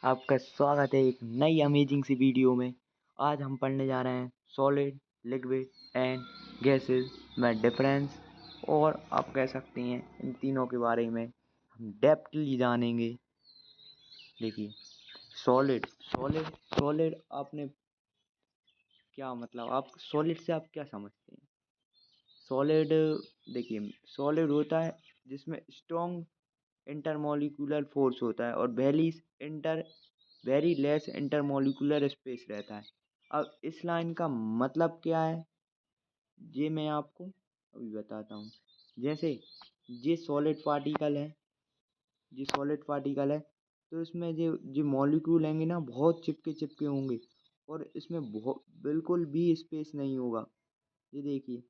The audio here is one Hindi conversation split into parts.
आपका स्वागत है एक नई अमेजिंग सी वीडियो में। आज हम पढ़ने जा रहे हैं सॉलिड, लिक्विड एंड गैसेस में डिफरेंस, और आप कह सकते हैं इन तीनों के बारे में हम डेप्थली जानेंगे। देखिए, सॉलिड सॉलिड सॉलिड आपने क्या मतलब, आप सॉलिड से आप क्या समझते हैं? सॉलिड, देखिए, सॉलिड होता है जिसमें स्ट्रॉन्ग इंटरमोलिकुलर फोर्स होता है और वेरी लेस इंटरमोलिकुलर स्पेस रहता है। अब इस लाइन का मतलब क्या है, ये मैं आपको अभी बताता हूँ। जैसे ये सॉलिड पार्टिकल है, ये सॉलिड पार्टिकल है, तो इसमें जो मॉलिक्यूल होंगे ना, बहुत चिपके चिपके होंगे और इसमें बहुत बिल्कुल भी स्पेस नहीं होगा। ये देखिए,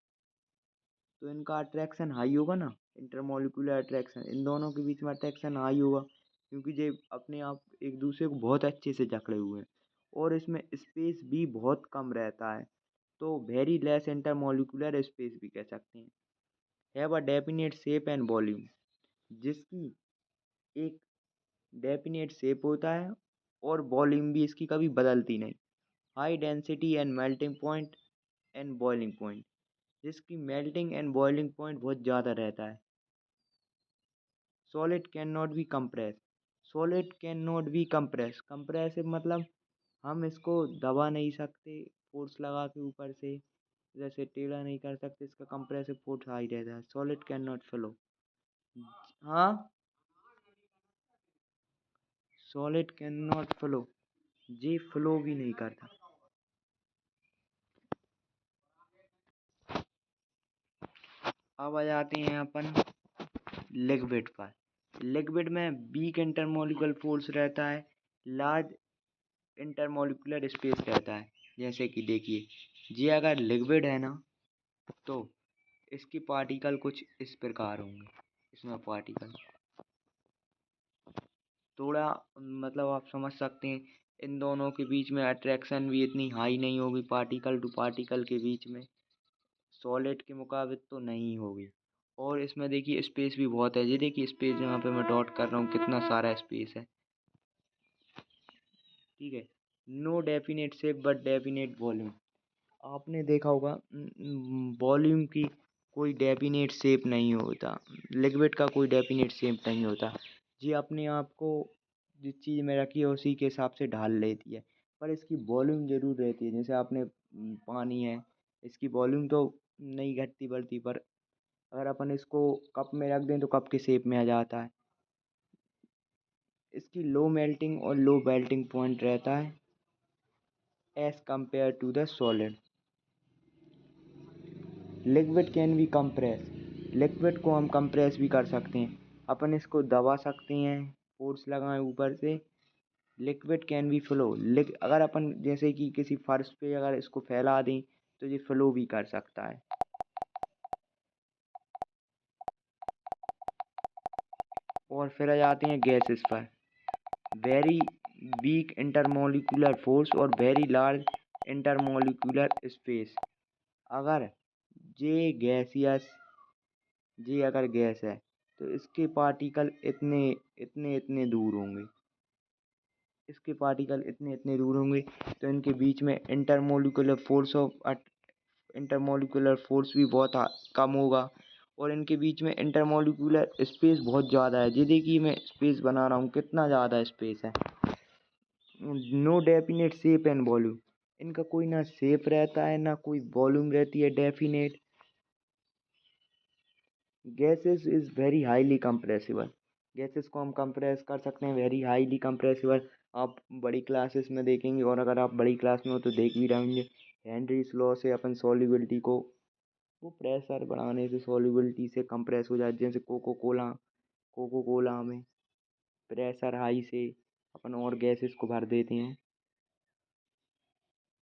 तो इनका अट्रैक्शन हाई होगा ना, इंटरमोलिकुलर अट्रैक्शन, इन दोनों के बीच में अट्रैक्शन हाई होगा क्योंकि ये अपने आप एक दूसरे को बहुत अच्छे से जकड़े हुए हैं और इसमें स्पेस भी बहुत कम रहता है। तो वेरी लेस इंटरमोलिकुलर स्पेस भी कह सकते हैं। Have a definite shape and volume, जिसकी एक डेफिनेट शेप होता है और वॉल्यूम भी इसकी कभी बदलती नहीं। High density and melting point and boiling point, जिसकी मेल्टिंग एंड बॉइलिंग पॉइंट बहुत ज़्यादा रहता है। Solid can not be compress, solid can not be compress, compressive मतलब हम इसको दबा नहीं सकते फोर्स लगा के ऊपर से, जैसे टेढ़ा नहीं कर सकते, इसका कंप्रेसिव फोर्स हाई रहता है। सॉलिड कैन नॉट फ्लो, हाँ, सॉलिड कैन नॉट फ्लो, जी फ्लो भी नहीं करता। अब आ जाते हैं अपन लिक्विड पर। लिक्विड में वीक इंटरमोलिकुलर फोर्स रहता है, लार्ज इंटरमोलिकुलर स्पेस रहता है। जैसे कि देखिए, ये अगर लिक्विड है ना, तो इसकी पार्टिकल कुछ इस प्रकार होंगे। इसमें पार्टिकल थोड़ा मतलब आप समझ सकते हैं, इन दोनों के बीच में अट्रैक्शन भी इतनी हाई नहीं होगी पार्टिकल टू पार्टिकल के बीच में, सॉलिड के मुकाबले तो नहीं होगी। और इसमें देखिए स्पेस भी बहुत है। ये देखिए स्पेस, यहाँ पे मैं डॉट कर रहा हूँ, कितना सारा स्पेस है। ठीक है, no definite shape but definite volume, आपने देखा होगा वॉल्यूम की कोई डेफिनेट शेप नहीं होता, लिक्विड का कोई डेफिनेट शेप नहीं होता। ये अपने आप को जिस चीज़ में रखी है उसी के हिसाब से ढाल लेती है, पर इसकी वॉल्यूम जरूर रहती है। जैसे आपने पानी है, इसकी वॉल्यूम तो नहीं घटती बढ़ती, पर अगर अपन इसको कप में रख दें तो कप के शेप में आ जाता है। इसकी लो मेल्टिंग और लो मेल्टिंग पॉइंट रहता है as compare to the solid. Liquid can be compress, liquid को हम कंप्रेस भी कर सकते हैं, अपन इसको दबा सकते हैं फोर्स लगाएं ऊपर से। लिक्विड कैन बी फ्लो, अगर अपन जैसे कि किसी फर्श पे अगर इसको फैला दें तो ये फ्लो भी कर सकता है। और फिर आ जाते हैं गैसेस पर। वेरी वीक इंटरमोलिकुलर फोर्स और वेरी लार्ज इंटरमोलिकुलर स्पेस, अगर ये गैसियस, ये अगर गैस है तो इसके पार्टिकल इतने इतने इतने दूर होंगे, इसके पार्टिकल इतने इतने दूर होंगे, तो इनके बीच में इंटरमोलिकुलर फोर्स भी बहुत कम होगा और इनके बीच में इंटरमोलिकुलर स्पेस बहुत ज़्यादा है। ये देखिए मैं स्पेस बना रहा हूँ, कितना ज़्यादा स्पेस है। No definite shape and volume, इनका कोई ना शेप रहता है ना कोई वॉल्यूम रहती है definite. Gases is very highly compressible, gases को हम कंप्रेस कर सकते हैं, वेरी हाईली कंप्रेसिबल। आप बड़ी क्लासेस में देखेंगे, और अगर आप बड़ी क्लास में हो तो देख भी रहेंगे, हेनरीज लॉ से अपन सॉल्युबिलिटी को, वो प्रेशर बढ़ाने से सॉल्युबिलिटी से कंप्रेस हो जाती है। जैसे कोको कोला में प्रेशर हाई से अपन और गैसेस को भर देते हैं।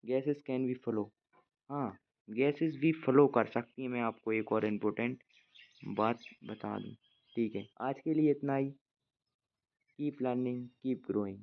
गैसेस कैन बी फ्लो, हाँ, गैसेस भी फ्लो कर सकती हैं। मैं आपको एक और इम्पोर्टेंट बात बता दूं। ठीक है, आज के लिए इतना ही। Keep learning, keep growing.